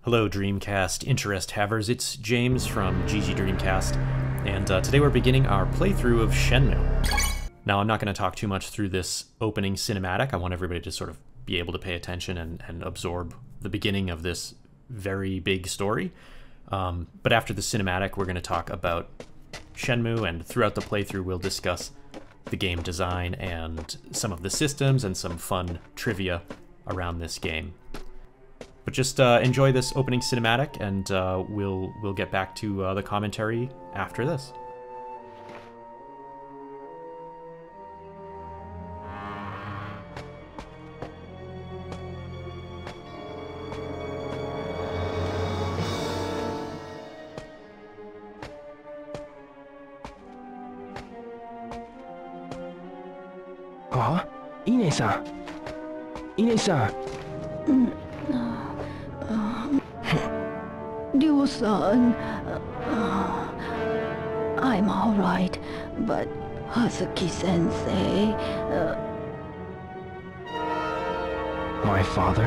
Hello Dreamcast interest havers, it's James from GG Dreamcast, and today we're beginning our playthrough of Shenmue. Now I'm not going to talk too much through this opening cinematic. I want everybody to sort of be able to pay attention and absorb the beginning of this very big story. But after the cinematic we're going to talk about Shenmue, and throughout the playthrough we'll discuss the game design and some of the systems and some fun trivia around this game. But just enjoy this opening cinematic, and we'll get back to the commentary after this. Huh? Ine-san. Ine-san. Ryo-san, I'm all right, but Hazuki-sensei... My father?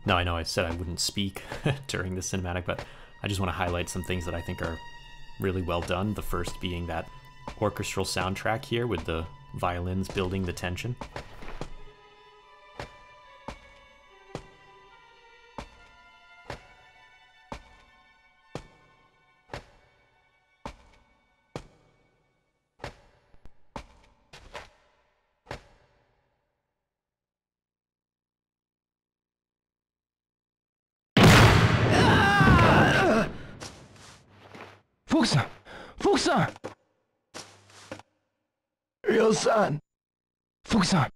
Now I know I said I wouldn't speak during the cinematic, but I just want to highlight some things that I think are really well done. The first being that orchestral soundtrack here with the violins building the tension. Fukusan! Fukusan! Ryo-san! Fukusan!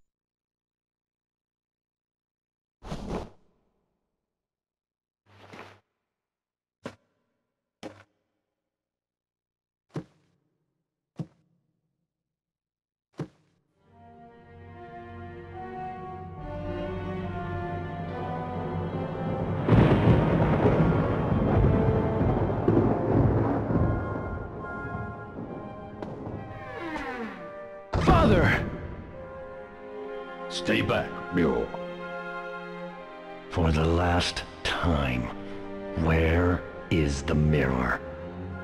Father! Stay back, Ryo. For the last time, where is the mirror?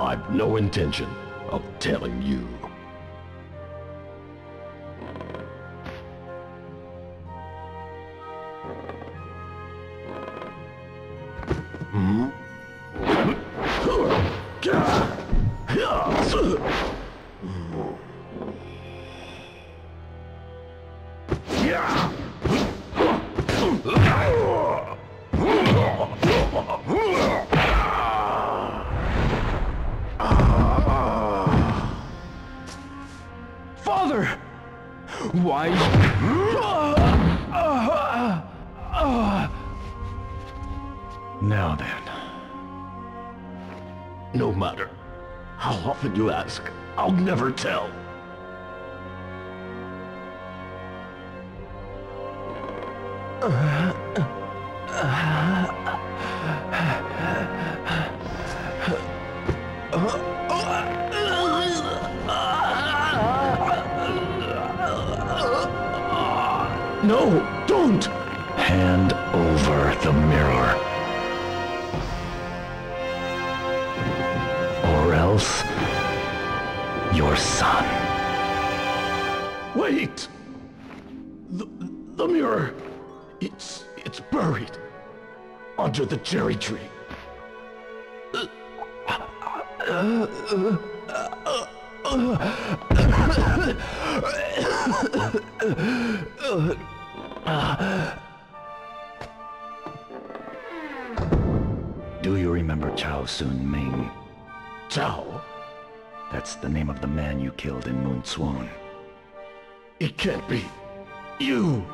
I've no intention of telling you. Hmm? Father! Why? Now then, No matter how often you ask, I'll never tell. No, don't! hand over the mirror. Or else, your son. Wait! The mirror, it's buried under the cherry tree. Do you remember Chao Sun-Ming? Chao, That's the name of the man you killed in Moon Swoon. it can't be. You!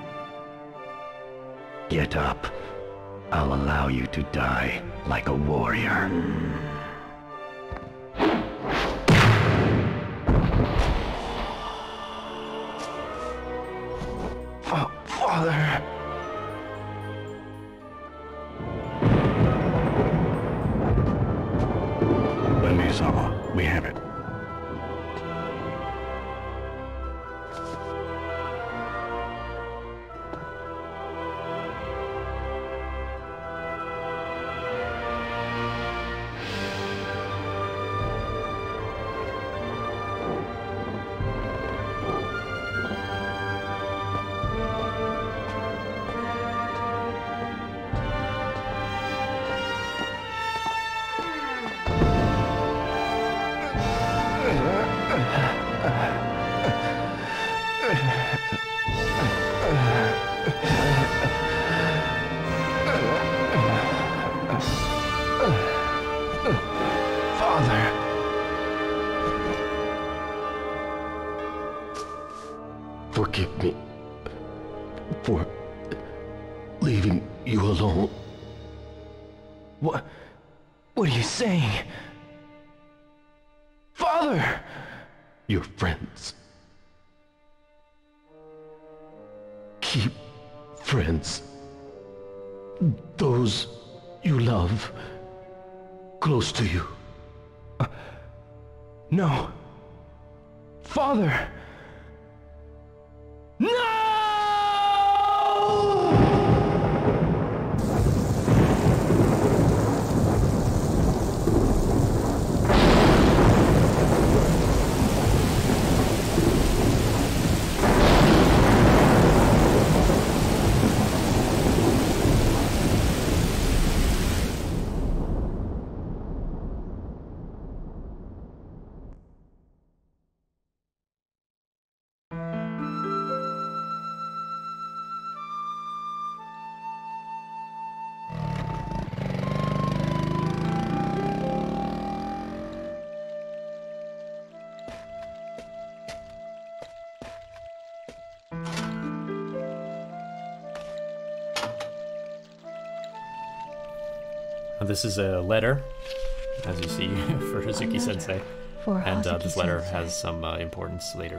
Get up. I'll allow you to die like a warrior. Father! Lily-sama, we have it. Father. Forgive me for leaving you alone. What are you saying? Father! Your friends. Keep friends. Those you love close to you. No. Father! No! This is a letter, as you see, for Hazuki-sensei, For and this letter Hazuki-sensei. has some importance later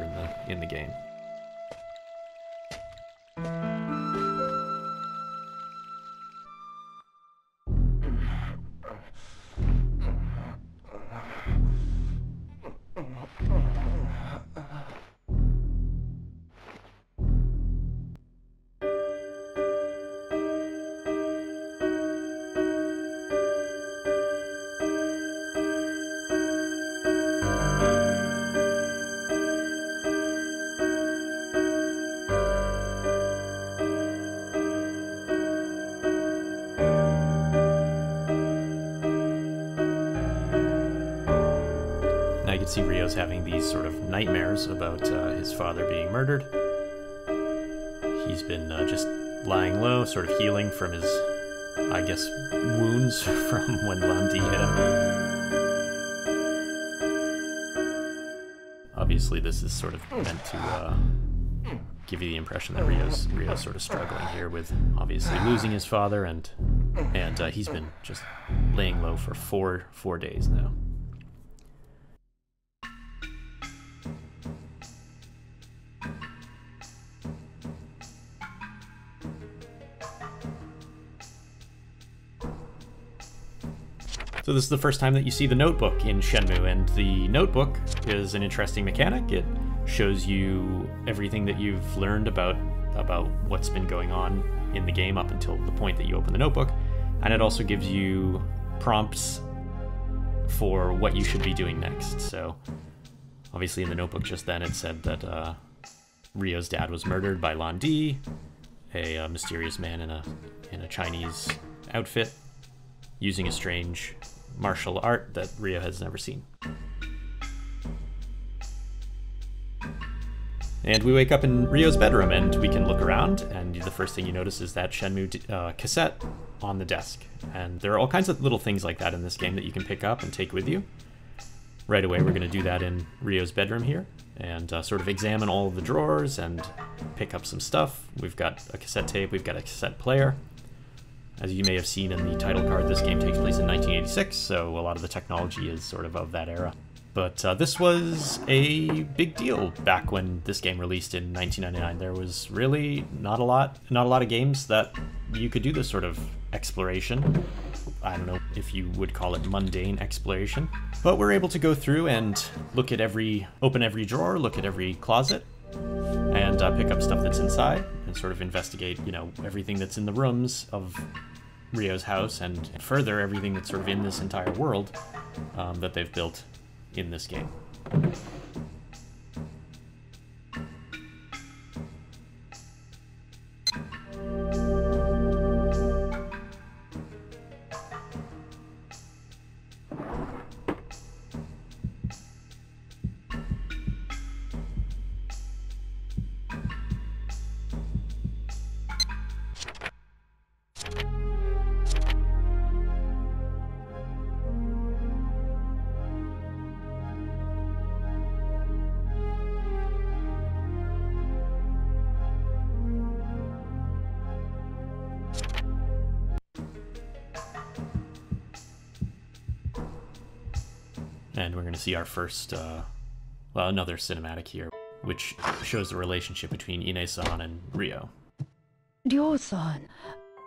in the game. Now you can see Ryo's having these sort of nightmares about his father being murdered. He's been just lying low, sort of healing from his, I guess, wounds from when Landi hit him. Obviously, this is sort of meant to give you the impression that Ryo's sort of struggling here with obviously losing his father, and he's been just laying low for four days now. So this is the first time that you see the notebook in Shenmue, and the notebook is an interesting mechanic. It shows you everything that you've learned about what's been going on in the game up until the point that you open the notebook, and it also gives you prompts for what you should be doing next. So obviously in the notebook just then it said that Ryo's dad was murdered by Landi, a mysterious man in a Chinese outfit, using a strange martial art that Ryo has never seen. And we wake up in Ryo's bedroom, and we can look around, and the first thing you notice is that Shenmue cassette on the desk. And there are all kinds of little things like that in this game that you can pick up and take with you. Right away, we're going to do that in Ryo's bedroom here, and sort of examine all of the drawers and pick up some stuff. We've got a cassette tape, we've got a cassette player. As you may have seen in the title card, this game takes place in 1986, so a lot of the technology is sort of that era. But this was a big deal back when this game released in 1999. There was really not a lot of games that you could do this sort of exploration. I don't know if you would call it mundane exploration, but we're able to go through and look at open every drawer, look at every closet, and pick up stuff that's inside, and sort of investigate, everything that's in the rooms of Ryo's house, and further everything that's sort of in this entire world that they've built in this game. And we're going to see our first, well, another cinematic here, which shows the relationship between Ine-san and Ryo. Ryo-san,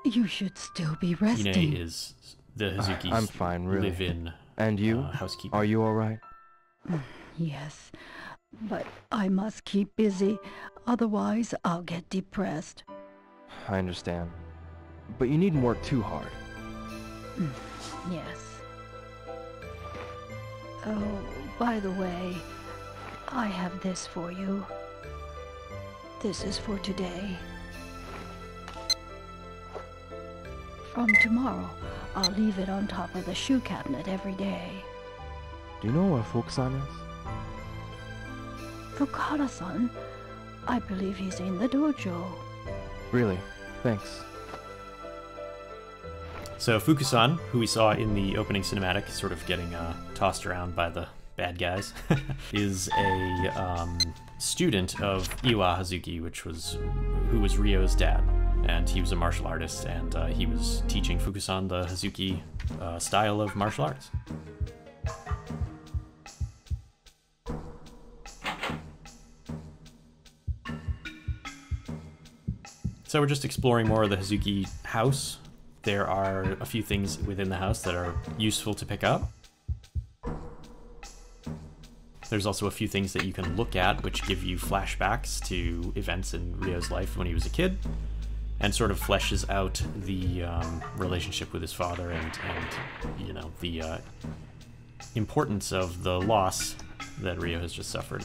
you should still be resting. Ine is the Hazuki's I'm fine, really. live-in And you? housekeeper. Are you alright? Yes, but I must keep busy, otherwise I'll get depressed. I understand. But you needn't work too hard. Yes. Oh, by the way, I have this for you. This is for today. From tomorrow, I'll leave it on top of the shoe cabinet every day. Do you know where Fukusan is? Fukara-san, I believe he's in the dojo. Really? Thanks. So Fukusan, who we saw in the opening cinematic, sort of getting tossed around by the bad guys, is a student of Iwa Hazuki, who was Ryo's dad. And he was a martial artist, and he was teaching Fukusan the Hazuki style of martial arts. So we're just exploring more of the Hazuki house. There are a few things within the house that are useful to pick up. There's also a few things that you can look at which give you flashbacks to events in Ryo's life when he was a kid, and sort of fleshes out the relationship with his father and you know, the importance of the loss that Ryo has just suffered.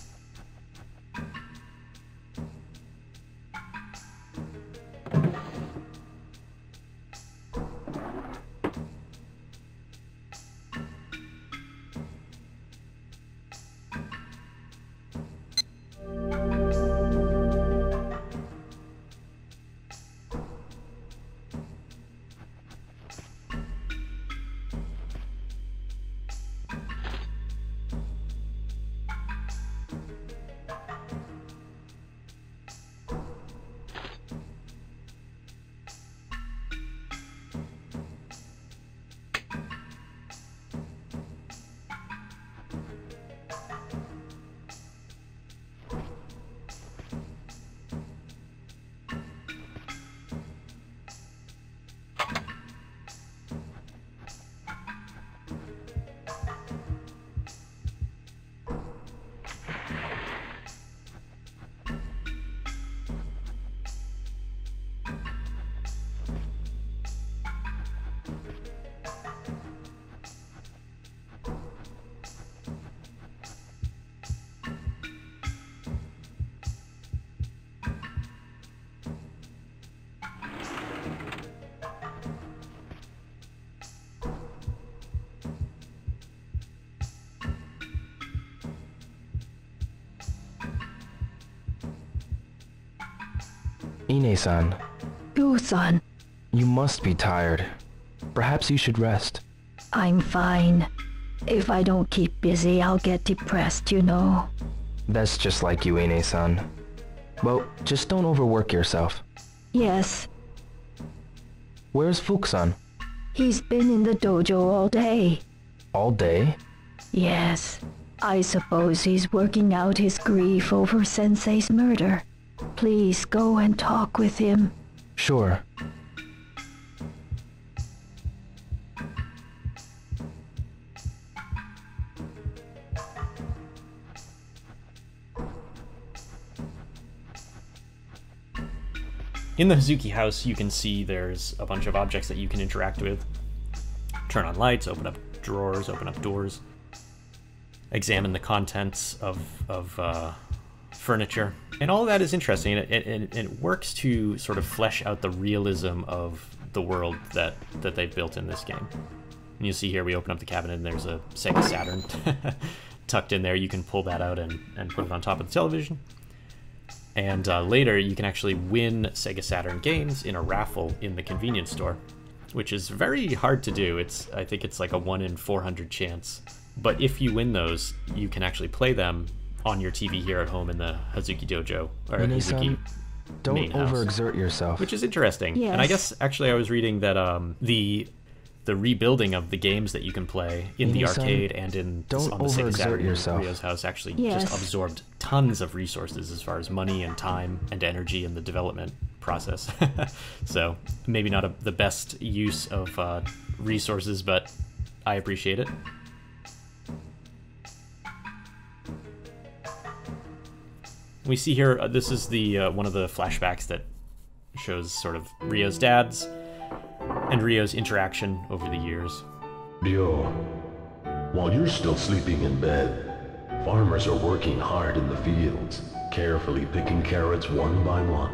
Ine-san, Ryo-san, you must be tired. Perhaps you should rest. I'm fine. If I don't keep busy, I'll get depressed, you know. That's just like you, Ine-san. Well, just don't overwork yourself. Yes, Where's Fukusan? he's been in the dojo all day. All day? Yes, I suppose he's working out his grief over Sensei's murder. Please go and talk with him. Sure. In the Hazuki house, you can see there's a bunch of objects that you can interact with. Turn on lights, open up drawers, open up doors. Examine the contents of furniture. And all of that is interesting, and it works to sort of flesh out the realism of the world that they've built in this game. And you see here, we open up the cabinet and there's a Sega Saturn tucked in there. You can pull that out and put it on top of the television. And later, you can actually win Sega Saturn games in a raffle in the convenience store, which is very hard to do. I think it's like a 1 in 400 chance. But if you win those, you can actually play them on your TV here at home in the Hazuki Dojo, or Hazuki don't main house, overexert yourself. which is interesting. Yes. And I guess actually I was reading that the the rebuilding of the games that you can play in the arcade and on the Sega Saturn. Ryo's house actually just absorbed tons of resources as far as money and time and energy in the development process. So maybe not the best use of resources, but I appreciate it. We see here, this is the one of the flashbacks that shows sort of Ryo's dad's and Ryo's interaction over the years. Ryo, while you're still sleeping in bed, farmers are working hard in the fields, carefully picking carrots one by one.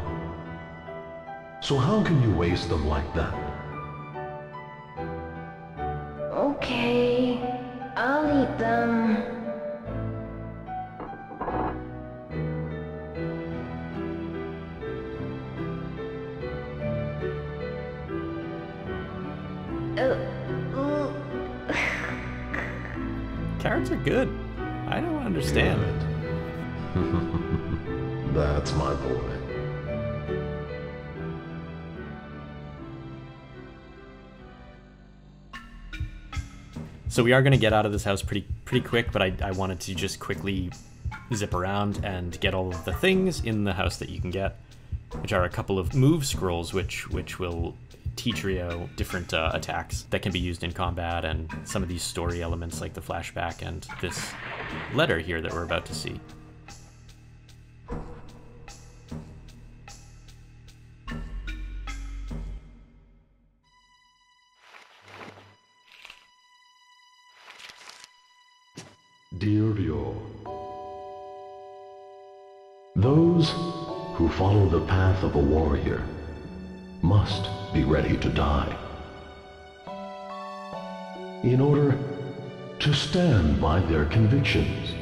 So how can you waste them like that? Okay, I'll eat them. Carrots are good. I don't understand. That's my boy. So we are going to get out of this house pretty quick, but I wanted to just quickly zip around and get all of the things in the house that you can get, which are a couple of move scrolls, which will teach Ryo different attacks that can be used in combat, and some of these story elements like the flashback and this letter here that we're about to see. Dear Ryo, those who follow the path of a warrior must be ready to die. In order to stand by their convictions.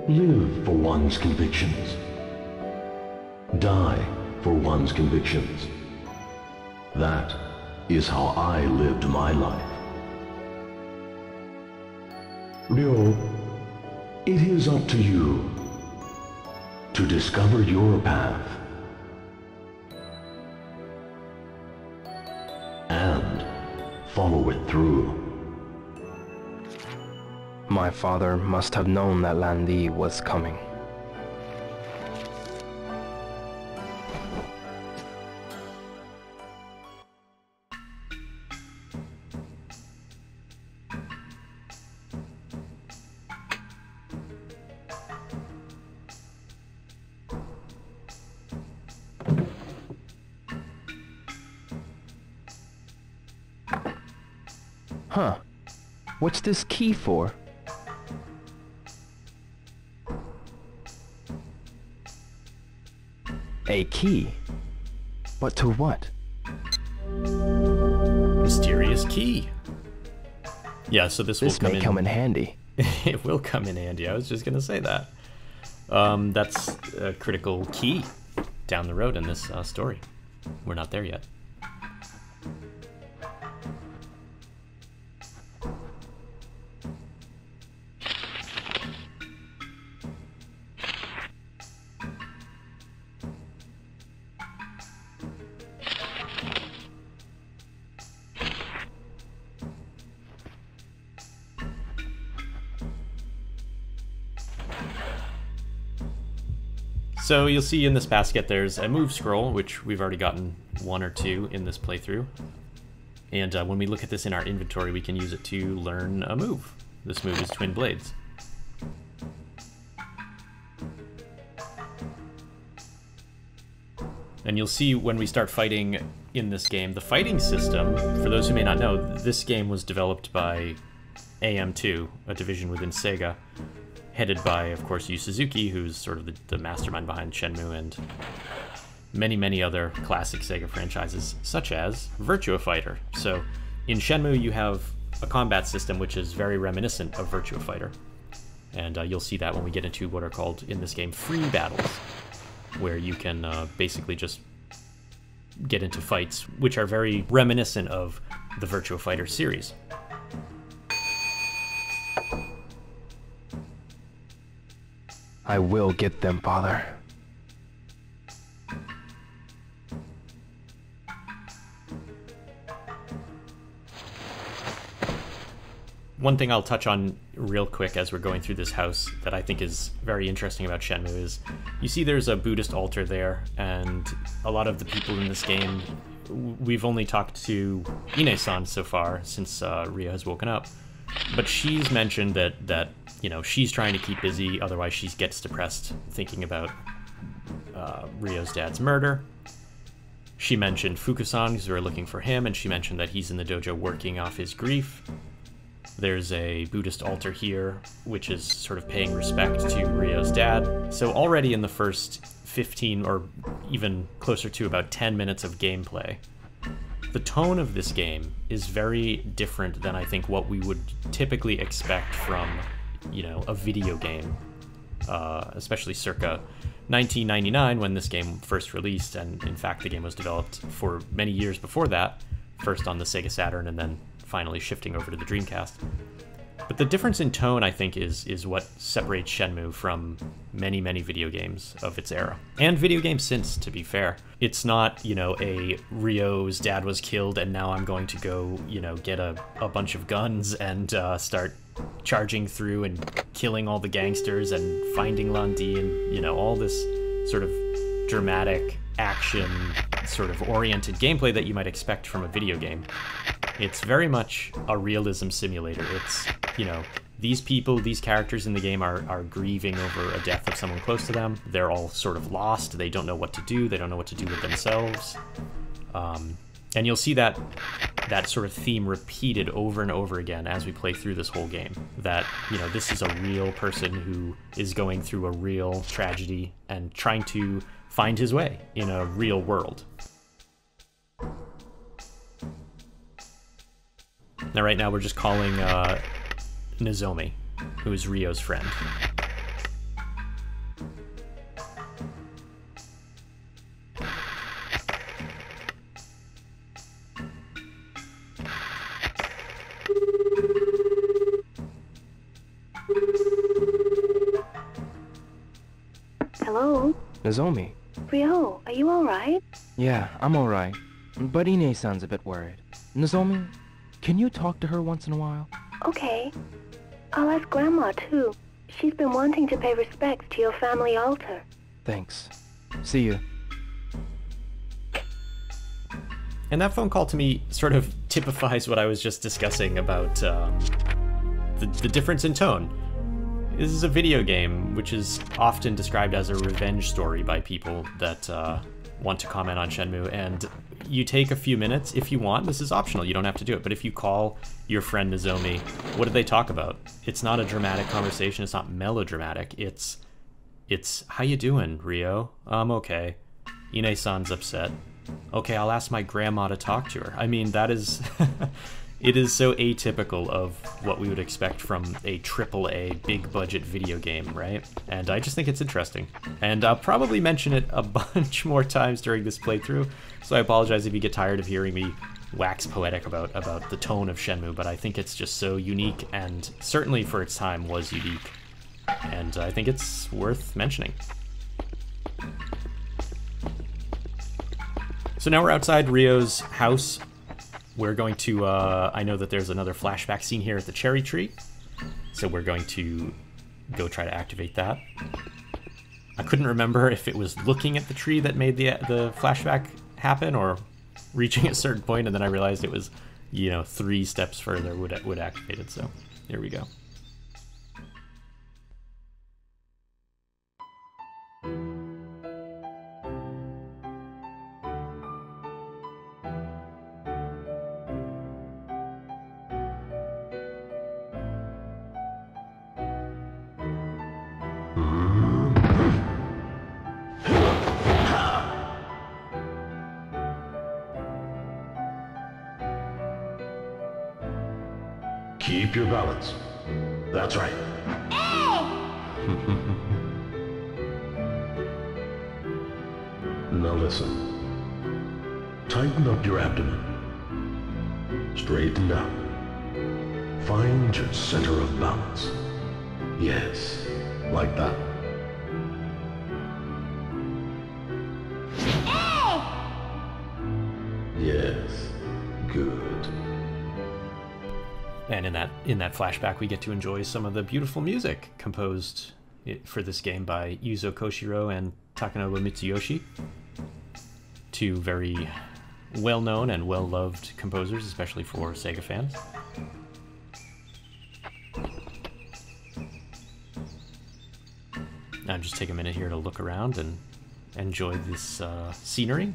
Live for one's convictions. Die for one's convictions. That is how I lived my life. Ryo, it is up to you to discover your path and follow it through. My father must have known that Lan Di was coming. Huh. What's this key for? A key? But to what? Mysterious key. Yeah, so this will may come in handy. It will come in handy. I was just gonna say that. That's a critical key down the road in this story. We're not there yet. So you'll see in this basket there's a move scroll, which we've already gotten 1 or 2 in this playthrough. And when we look at this in our inventory, we can use it to learn a move. This move is Twin Blades. And you'll see when we start fighting in this game, the fighting system, for those who may not know, this game was developed by AM2, a division within Sega, headed by, of course, Yu Suzuki, who's sort of the mastermind behind Shenmue and many, many other classic Sega franchises, such as Virtua Fighter. So in Shenmue, you have a combat system which is very reminiscent of Virtua Fighter. And you'll see that when we get into what are called, in this game, free battles, where you can basically just get into fights which are very reminiscent of the Virtua Fighter series. I will get them, Father. One thing I'll touch on real quick as we're going through this house that I think is very interesting about Shenmue is you see there's a Buddhist altar there, and a lot of the people in this game, we've only talked to Ine-san so far since Ryo has woken up, but she's mentioned that you know, she's trying to keep busy, otherwise she gets depressed thinking about Ryo's dad's murder. She mentioned Fukusan because we were looking for him, and she mentioned that he's in the dojo working off his grief. There's a Buddhist altar here, which is sort of paying respect to Ryo's dad. So already in the first 15 or even closer to about 10 minutes of gameplay, the tone of this game is very different than I think what we would typically expect from, you know, a video game, especially circa 1999 when this game first released, and in fact the game was developed for many years before that, first on the Sega Saturn and then finally shifting over to the Dreamcast. But the difference in tone, I think, is what separates Shenmue from many, many video games of its era. And video games since, to be fair. It's not, you know, a Ryo's dad was killed and now I'm going to go, you know, get a bunch of guns and start charging through and killing all the gangsters and finding Landi and, you know, all this sort of dramatic action sort of oriented gameplay that you might expect from a video game. It's very much a realism simulator. It's, you know, these people, these characters in the game are grieving over a death of someone close to them. They're all sort of lost. They don't know what to do. They don't know what to do with themselves. And you'll see that sort of theme repeated over and over again as we play through this whole game. That, you know, this is a real person who is going through a real tragedy and trying to find his way in a real world. Now, right now, we're just calling Nozomi, who is Ryo's friend. Hello? Nozomi. Ryo, are you alright? Yeah, I'm alright. But Ine-san's a bit worried. Nozomi, can you talk to her once in a while? Okay. I'll ask Grandma, too. She's been wanting to pay respects to your family altar. Thanks. See you. And that phone call to me sort of typifies what I was just discussing about the difference in tone. This is a video game, which is often described as a revenge story by people that want to comment on Shenmue, and you take a few minutes if you want. This is optional, you don't have to do it, but if you call your friend Nozomi, what do they talk about? It's not a dramatic conversation, it's not melodramatic, it's how you doing, Ryo? I'm okay. Ine-san's upset. Okay, I'll ask my grandma to talk to her. I mean, that is... It is so atypical of what we would expect from a AAA big-budget video game, right? And I just think it's interesting. And I'll probably mention it a bunch more times during this playthrough, so I apologize if you get tired of hearing me wax poetic about the tone of Shenmue, but I think it's just so unique, and certainly for its time was unique. And I think it's worth mentioning. So now we're outside Ryo's house. We're going to, I know that there's another flashback scene here at the cherry tree, so we're going to go try to activate that. I couldn't remember if it was looking at the tree that made the flashback happen, or reaching a certain point, and then I realized it was, you know, 3 steps further would activate it, so here we go. Keep your balance. That's right. Now listen. Tighten up your abdomen. Straighten out. Find your center of balance. Yes, like that. Yes, good. And in that flashback, we get to enjoy some of the beautiful music composed for this game by Yuzo Koshiro and Takanobu Mitsuyoshi, two very well-known and well-loved composers, especially for Sega fans. Now just take a minute here to look around and enjoy this scenery.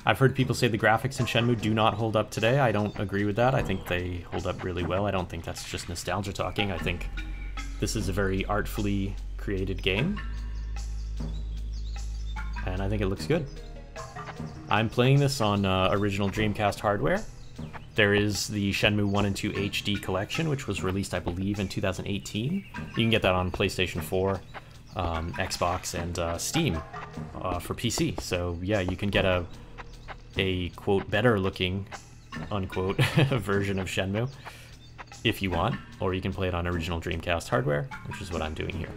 I've heard people say the graphics in Shenmue do not hold up today. I don't agree with that. I think they hold up really well. I don't think that's just nostalgia talking. I think this is a very artfully created game, and I think it looks good. I'm playing this on original Dreamcast hardware. There is the Shenmue 1 and 2 HD collection, which was released, I believe, in 2018. You can get that on PlayStation 4, Xbox, and Steam for PC. So yeah, you can get a quote better looking unquote version of Shenmue if you want, or you can play it on original Dreamcast hardware, which is what I'm doing here.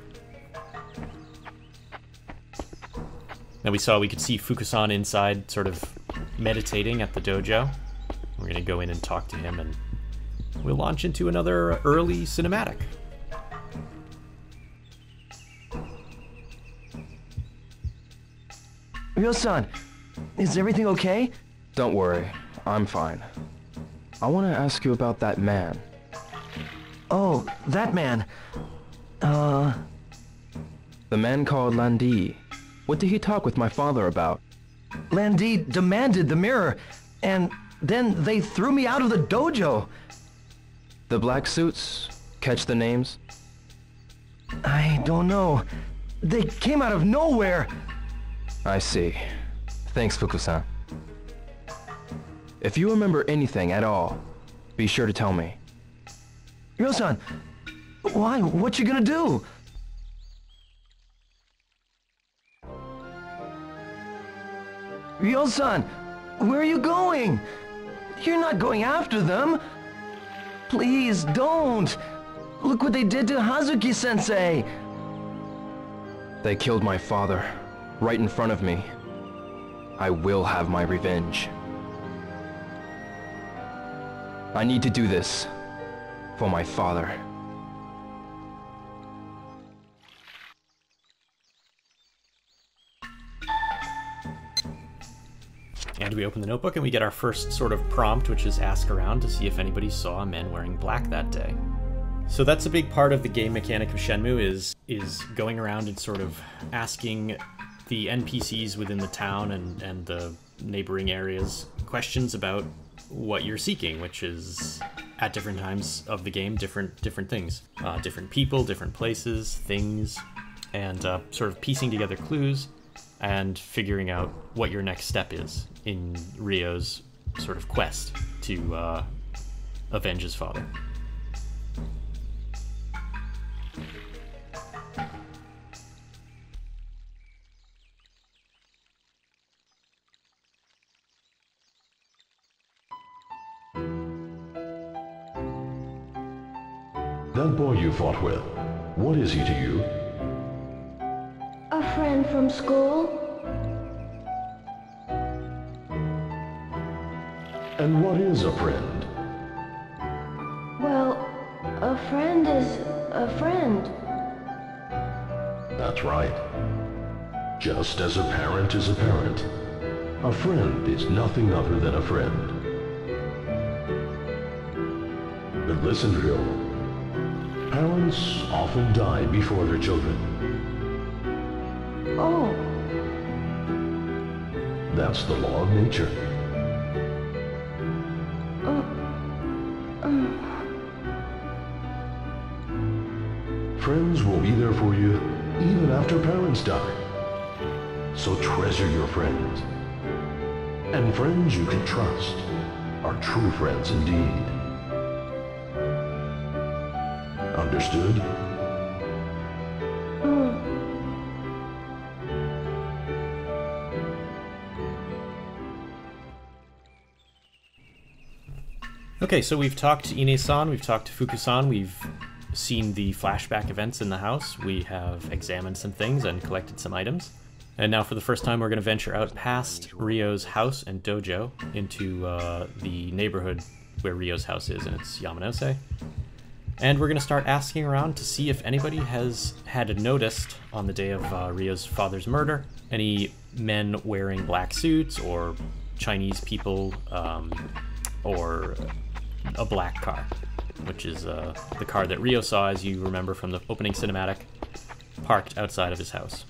Now we could see Fukusan inside sort of meditating at the dojo. We're gonna go in and talk to him, and we'll launch into another early cinematic. Ryo-san, is everything okay? Don't worry, I'm fine. I want to ask you about that man. Oh, that man. The man called Landi. What did he talk with my father about? Landi demanded the mirror, and then they threw me out of the dojo. The black suits? Catch the names? I don't know. They came out of nowhere. I see. Thanks, Fukusan. If you remember anything at all, be sure to tell me. Ryo-san, why? What you gonna do? Ryo-san, where are you going? You're not going after them. Please don't. Look what they did to Hazuki-sensei. They killed my father, right in front of me. I will have my revenge. I need to do this for my father. And we open the notebook and we get our first sort of prompt, which is ask around to see if anybody saw men wearing black that day. So that's a big part of the game mechanic of Shenmue, is going around and sort of asking the NPCs within the town and the neighboring areas questions about what you're seeking, which is at different times of the game, different things, different people, different places, things, and sort of piecing together clues and figuring out what your next step is in Ryo's sort of quest to avenge his father. That boy you fought with, what is he to you? A friend from school? And what is a friend? Well, a friend is a friend. That's right. Just as a parent is a parent, a friend is nothing other than a friend. But listen, Ryo. Parents often die before their children. Oh, That's the law of nature. Friends will be there for you even after parents die. So treasure your friends. And friends you can trust are true friends indeed. Understood? Okay, so we've talked to Ine-san, we've talked to Fukusan, we've seen the flashback events in the house, we have examined some things and collected some items. And now for the first time we're going to venture out past Ryo's house and dojo into the neighborhood where Ryo's house is, and it's Yamanose. And we're going to start asking around to see if anybody has had noticed on the day of Ryo's father's murder any men wearing black suits or Chinese people or a black car, which is the car that Ryo saw, as you remember from the opening cinematic, parked outside of his house.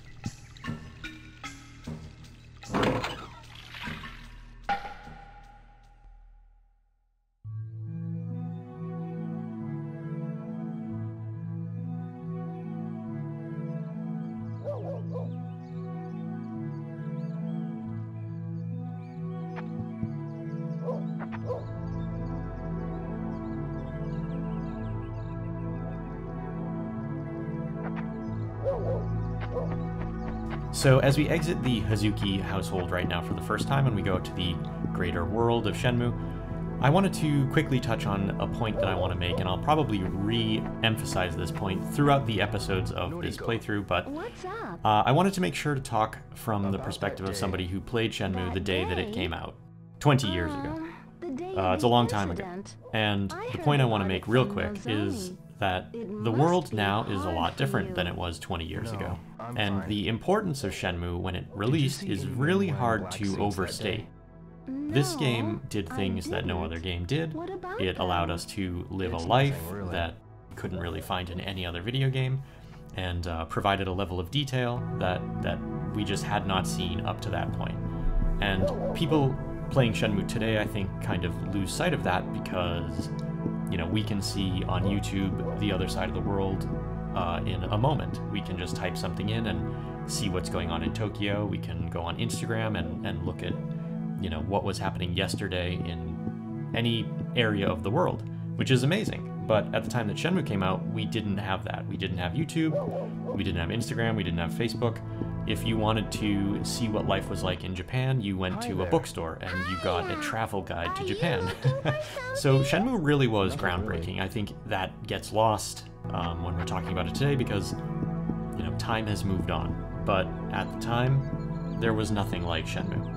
So as we exit the Hazuki household right now for the first time and we go out to the greater world of Shenmue, I wanted to quickly touch on a point that I want to make, and I'll probably re-emphasize this point throughout the episodes of this playthrough, but I wanted to make sure to talk from the perspective of somebody who played Shenmue the day that it came out, 20 years ago. It's a long time ago. And the point I want to make real quick is that the world now is a lot different than it was 20 years ago. And the importance of Shenmue when it released is really hard to overstate. This game did things that no other game did. It allowed us to live a life that we couldn't really find in any other video game, and provided a level of detail that we just had not seen up to that point. And people playing Shenmue today, I think, kind of lose sight of that because, you know, we can see on YouTube the other side of the world in a moment. We can just type something in and see what's going on in Tokyo. We can go on Instagram and look at, you know, what was happening yesterday in any area of the world, which is amazing. But at the time that Shenmue came out, we didn't have that. We didn't have YouTube, we didn't have Instagram, we didn't have Facebook. If you wanted to see what life was like in Japan, you went to a bookstore and you got a travel guide to Japan. So Shenmue really was groundbreaking. I think that gets lost when we're talking about it today because, you know, time has moved on. But at the time, there was nothing like Shenmue.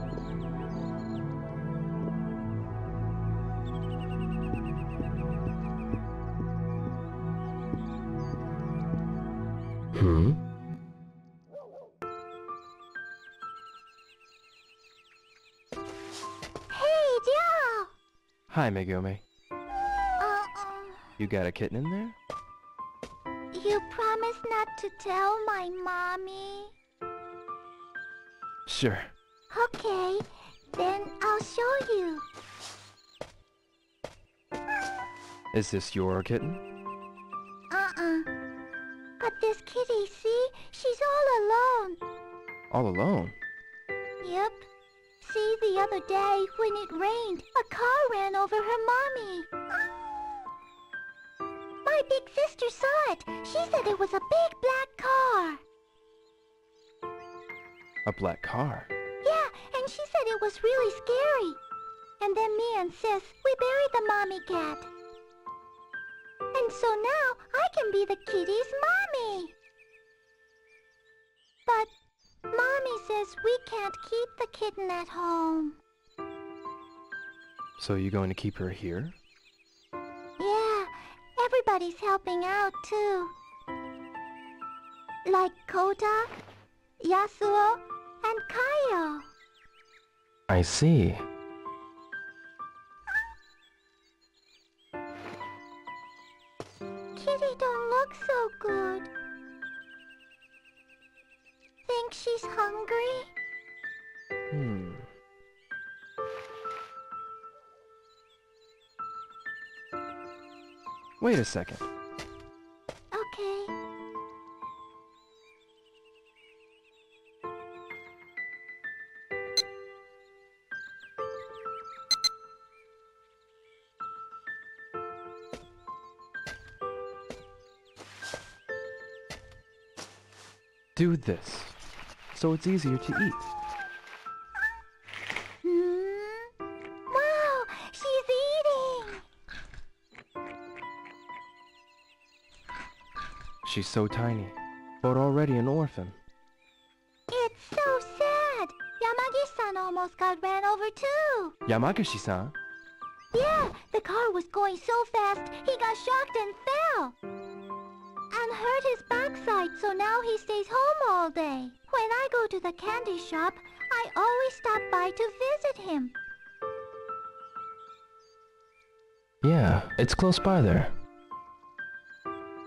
Hi, Megumi. You got a kitten in there? You promised not to tell my mommy. Sure. Okay, then I'll show you. Is this your kitten? But this kitty, see? She's all alone. All alone? Yep. See, the other day, when it rained, a car ran over her mommy. My big sister saw it. She said it was a big black car. A black car? Yeah, and she said it was really scary. And then me and Sis, we buried the mommy cat. And so now, I can be the kitty's mommy. But Mommy says we can't keep the kitten at home. So you going to keep her here? Yeah, everybody's helping out too. Like Kota, Yasuo, and Kaio. I see. Kitty don't look so good. Think she's hungry? Wait a second. Okay. Do this, so it's easier to eat. Wow, she's eating! She's so tiny, but already an orphan. It's so sad. Yamagi-san almost got ran over too. Yamaguchi-san? Yeah, the car was going so fast, he got shocked and fell. And hurt his backside, so now he stays home all day. When I go to the candy shop, I always stop by to visit him. Yeah, it's close by there.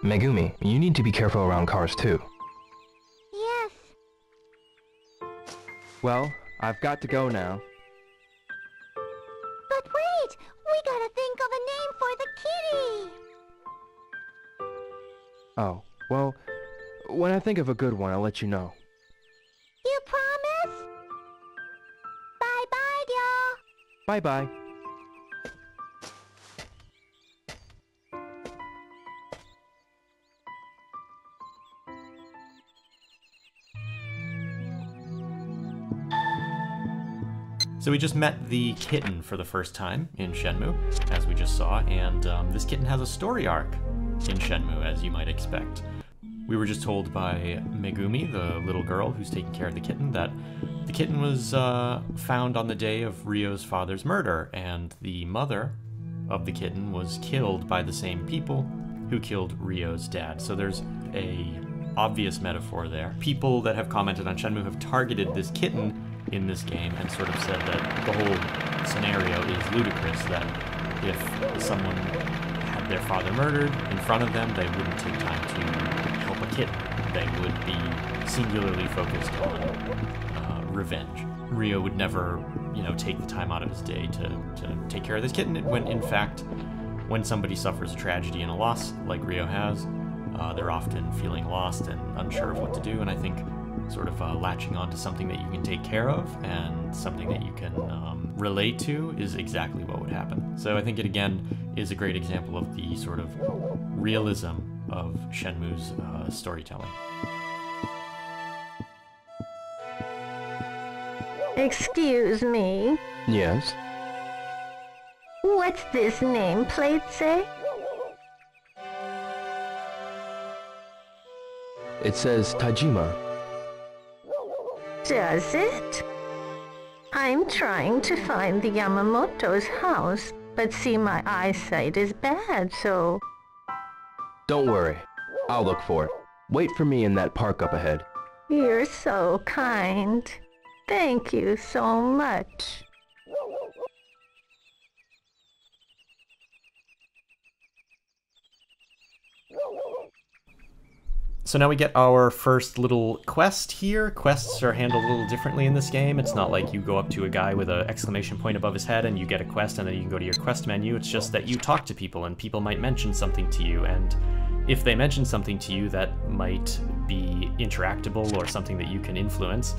Megumi, you need to be careful around cars too. Yes. Well, I've got to go now. But wait! We gotta think of a name for the kitty! Oh, well, when I think of a good one, I'll let you know. You promise? Bye-bye, y'all! Bye-bye. So we just met the kitten for the first time in Shenmue, as we just saw, and this kitten has a story arc in Shenmue, as you might expect. We were just told by Megumi, the little girl who's taking care of the kitten, that the kitten was found on the day of Ryo's father's murder, and the mother of the kitten was killed by the same people who killed Ryo's dad. So there's a obvious metaphor there. People that have commented on Shenmue have targeted this kitten in this game and sort of said that the whole scenario is ludicrous, that if someone had their father murdered in front of them, they wouldn't take time to help a kitten. They would be singularly focused on revenge. Ryo would never, take the time out of his day to take care of this kitten, when in fact, when somebody suffers a tragedy and a loss, like Ryo has, they're often feeling lost and unsure of what to do, and I think sort of latching onto something that you can take care of and something that you can relate to is exactly what would happen. So I think it again is a great example of the sort of realism of Shenmue's storytelling. Excuse me. Yes? What's this nameplate say? It says Tajima. Does it? I'm trying to find the Yamamoto's house, but see, my eyesight is bad, so... Don't worry. I'll look for it. Wait for me in that park up ahead. You're so kind. Thank you so much. So now we get our first little quest here. Quests are handled a little differently in this game. It's not like you go up to a guy with an exclamation point above his head and you get a quest and then you can go to your quest menu. It's just that you talk to people and people might mention something to you, and if they mention something to you that might be interactable or something that you can influence,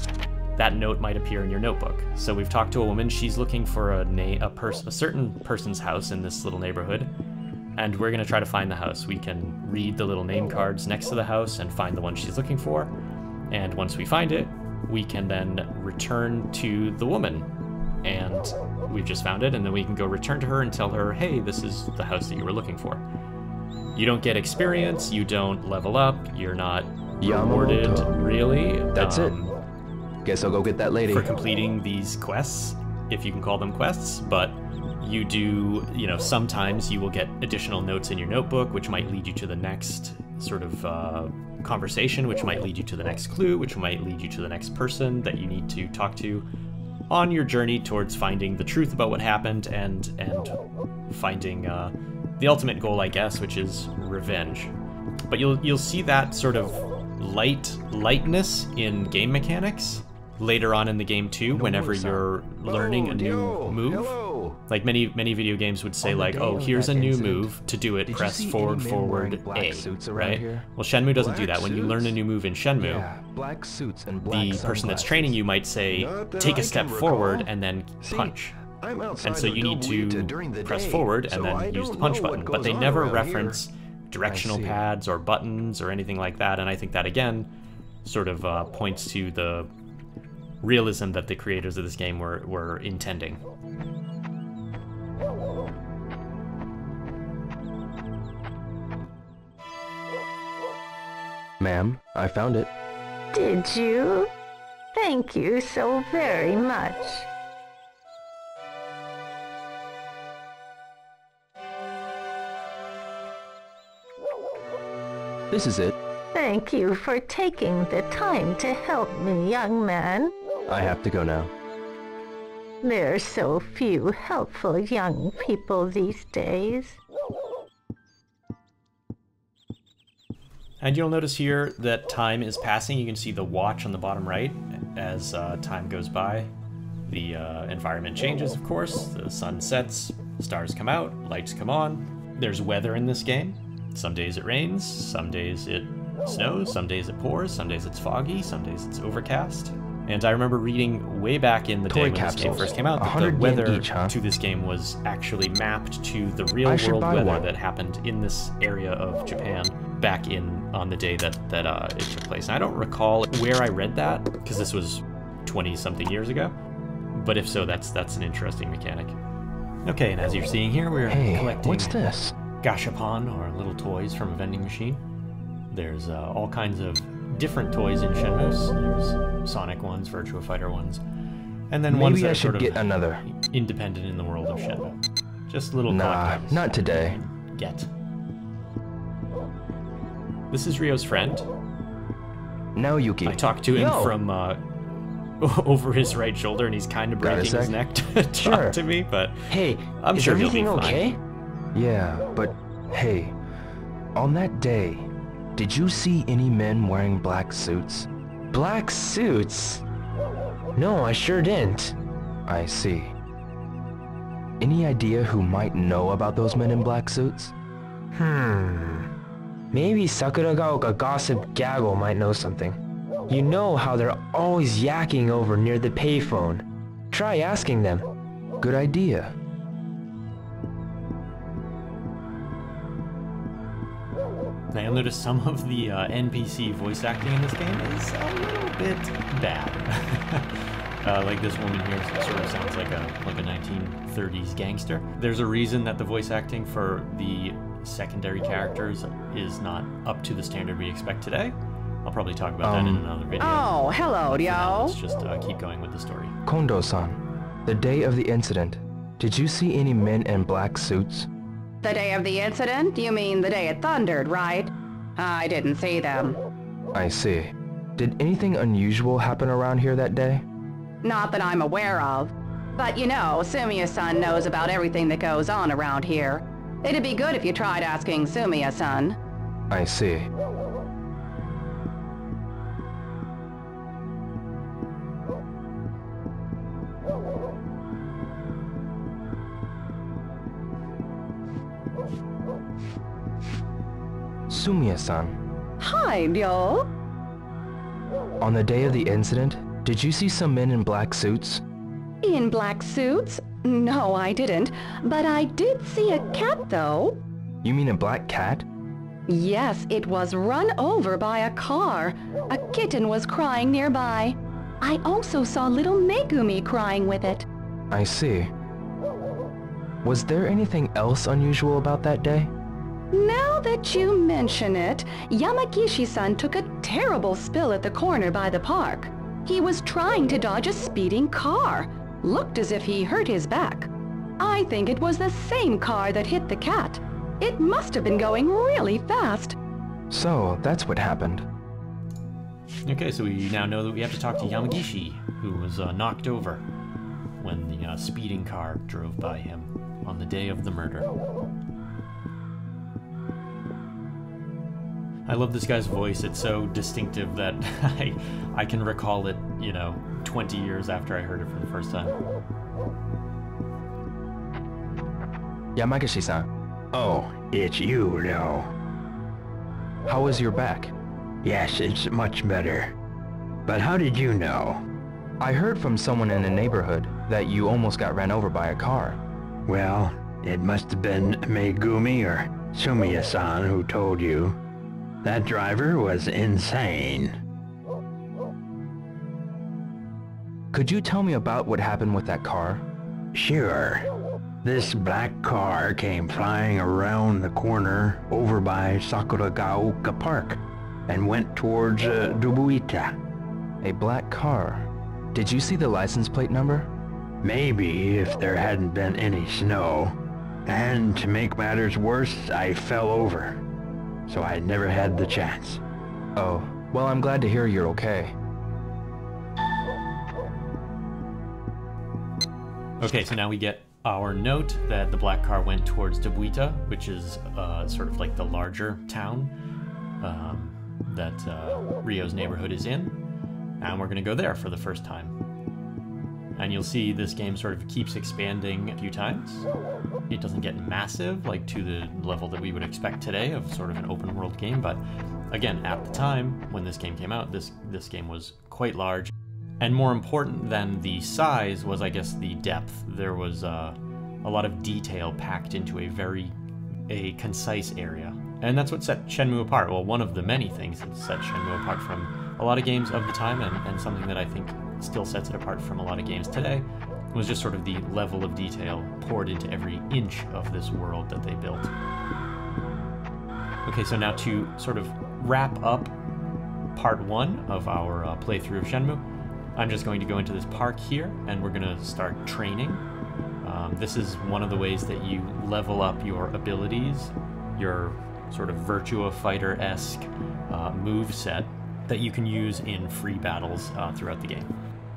that note might appear in your notebook. So we've talked to a woman. She's looking for a certain person's house in this little neighborhood, and we're going to try to find the house. We can read the little name cards next to the house and find the one she's looking for, and once we find it, we can then return to the woman, and we've just found it, and then we can go return to her and tell her, hey, this is the house that you were looking for. You don't get experience, you don't level up, you're not rewarded, really. That's it. Guess I'll go get that lady. For completing these quests, if you can call them quests, but you do, sometimes you will get additional notes in your notebook, which might lead you to the next sort of conversation, which might lead you to the next clue, which might lead you to the next person that you need to talk to on your journey towards finding the truth about what happened and finding the ultimate goal, I guess, which is revenge. But you'll see that sort of lightness in game mechanics later on in the game too, whenever you're learning a new move. Hello. Like many video games would say, like, oh, here's a new move. To do it, press forward, A, right? Well, Shenmue doesn't do that. When you learn a new move in Shenmue, black suits and black the person that's training you might say, take a step forward and then punch. And so you need to press forward and then use the punch button. But they never reference directional pads or buttons or anything like that. And I think that, again, sort of points to the realism that the creators of this game were intending. Ma'am, I found it. Did you? Thank you so very much. This is it. Thank you for taking the time to help me, young man. I have to go now. There are so few helpful young people these days. And you'll notice here that time is passing. You can see the watch on the bottom right as time goes by. The environment changes, of course. The sun sets, stars come out, lights come on. There's weather in this game. Some days it rains, some days it snows, some days it pours, some days it's foggy, some days it's overcast. And I remember reading way back in the day when this game first came out that the weather to this game was actually mapped to the real world weather that happened in this area of Japan back on the day that it took place. And I don't recall where I read that, because this was 20-something years ago. But if so, that's an interesting mechanic. Okay, and as you're seeing here, we're collecting what's this? Gashapon, or little toys from a vending machine. There's all kinds of different toys in Shenmue. There's Sonic ones, Virtua Fighter ones, and then ones that are sort of another independent in the world of Shenmue. Just little collectibles. Not today. Get. This is Ryo's friend. Now Yuki. I talked to him from over his right shoulder, and he's kind of breaking his neck to talk to me, but hey, I'm sure he'll be fine. Okay? Yeah, but hey, on that day, did you see any men wearing black suits? Black suits? No, I sure didn't. I see. Any idea who might know about those men in black suits? Maybe Sakuragaoka Gossip Gaggle might know something. You know how they're always yakking over near the payphone. Try asking them. Good idea. Now you'll notice some of the NPC voice acting in this game is a little bit bad. Like this woman here sort of sounds like a 1930s gangster. There's a reason that the voice acting for the secondary characters is not up to the standard we expect today. I'll probably talk about that in another video. Oh, hello, yo. Let's just keep going with the story. Kondo-san, the day of the incident, did you see any men in black suits? The day of the incident? You mean the day it thundered, right? I didn't see them. I see. Did anything unusual happen around here that day? Not that I'm aware of. But you know, Sumiya-san knows about everything that goes on around here. It'd be good if you tried asking Sumiya-san. I see. Sumiya-san. Hi, yo. On the day of the incident, did you see some men in black suits? In black suits? No, I didn't. But I did see a cat, though. You mean a black cat? Yes, it was run over by a car. A kitten was crying nearby. I also saw little Megumi crying with it. I see. Was there anything else unusual about that day? Now that you mention it, Yamagishi-san took a terrible spill at the corner by the park. He was trying to dodge a speeding car. Looked as if he hurt his back. I think it was the same car that hit the cat. It must have been going really fast. So, that's what happened. Okay, so we now know that we have to talk to Yamagishi, who was knocked over when the speeding car drove by him on the day of the murder. I love this guy's voice. It's so distinctive that I can recall it, 20 years after I heard it for the first time. Yamagishi-san. Oh, it's you, Ryo. How was your back? Yes, it's much better. But how did you know? I heard from someone in the neighborhood that you almost got ran over by a car. Well, it must have been Megumi or Sumiya-san who told you. That driver was insane. Could you tell me about what happened with that car? Sure. This black car came flying around the corner over by Sakuragaoka Park and went towards Dubuita. A black car. Did you see the license plate number? Maybe if there hadn't been any snow. And to make matters worse, I fell over. so I never had the chance. Oh, well, I'm glad to hear you're okay. Okay, so now we get our note that the black car went towards Dobuita, which is sort of like the larger town that Rio's neighborhood is in. And we're going to go there for the first time. And you'll see this game sort of keeps expanding a few times. It doesn't get massive, like to the level that we would expect today of sort of an open world game, but again, at the time when this game came out, this game was quite large. And more important than the size was, I guess, the depth. There was a lot of detail packed into a concise area. And that's what set Shenmue apart. Well, one of the many things that set Shenmue apart from a lot of games of the time, and something that I think still sets it apart from a lot of games today, was just sort of the level of detail poured into every inch of this world that they built. Okay, so now to sort of wrap up part 1 of our playthrough of Shenmue, I'm just going to go into this park here, and we're going to start training. This is one of the ways that you level up your abilities, your sort of Virtua Fighter-esque move set that you can use in free battles throughout the game.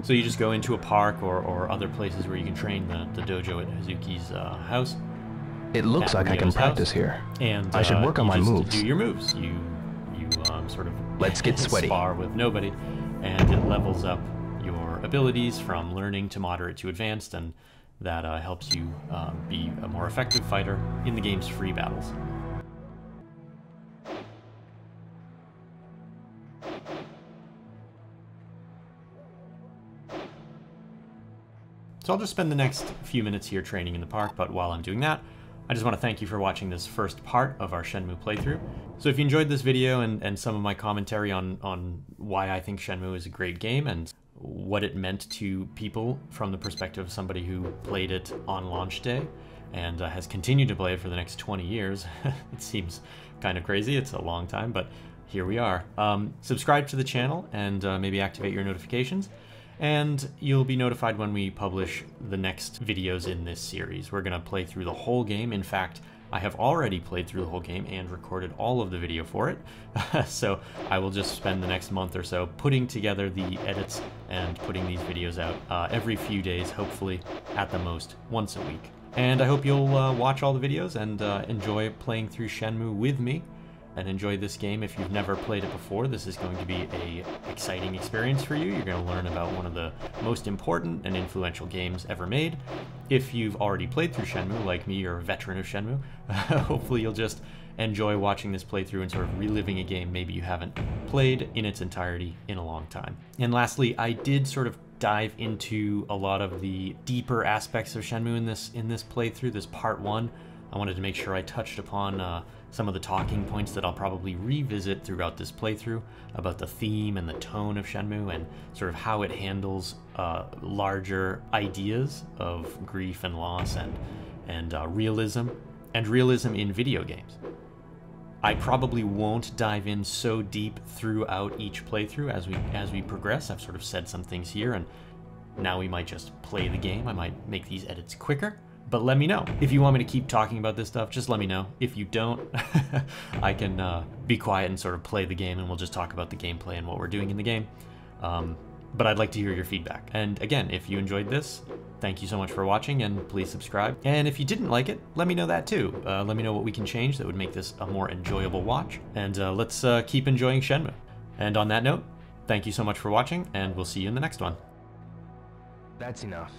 So you just go into a park or other places where you can train the dojo at Hazuki's house. It looks like I can practice here. And I should work on my moves. Do your moves. You sort of let's get sweaty. Spar with nobody, and it levels up your abilities from learning to moderate to advanced, and that helps you be a more effective fighter in the game's free battles. So I'll just spend the next few minutes here training in the park, but while I'm doing that, I just want to thank you for watching this first part of our Shenmue playthrough. So if you enjoyed this video and some of my commentary on why I think Shenmue is a great game and what it meant to people from the perspective of somebody who played it on launch day and has continued to play it for the next 20 years, it seems kind of crazy. It's a long time, but here we are. Subscribe to the channel and maybe activate your notifications, and you'll be notified when we publish the next videos in this series. We're going to play through the whole game. In fact, I have already played through the whole game and recorded all of the video for it. So I will just spend the next month or so putting together the edits and putting these videos out every few days, hopefully at the most once a week. And I hope you'll watch all the videos and enjoy playing through Shenmue with me, and enjoy this game. If you've never played it before, this is going to be an exciting experience for you. You're going to learn about one of the most important and influential games ever made. If you've already played through Shenmue, like me, or a veteran of Shenmue, hopefully you'll just enjoy watching this playthrough and sort of reliving a game maybe you haven't played in its entirety in a long time. And lastly, I did sort of dive into a lot of the deeper aspects of Shenmue in this playthrough, this part 1. I wanted to make sure I touched upon some of the talking points that I'll probably revisit throughout this playthrough about the theme and the tone of Shenmue and sort of how it handles larger ideas of grief and loss and realism in video games. I probably won't dive in so deep throughout each playthrough as we progress. I've sort of said some things here, and now we might just play the game. I might make these edits quicker. But let me know. If you want me to keep talking about this stuff, just let me know. If you don't, I can be quiet and sort of play the game, and we'll just talk about the gameplay and what we're doing in the game. But I'd like to hear your feedback. And again, if you enjoyed this, thank you so much for watching, and please subscribe. And if you didn't like it, let me know that too. Let me know what we can change that would make this a more enjoyable watch. And let's keep enjoying Shenmue. And on that note, thank you so much for watching, and we'll see you in the next one. That's enough.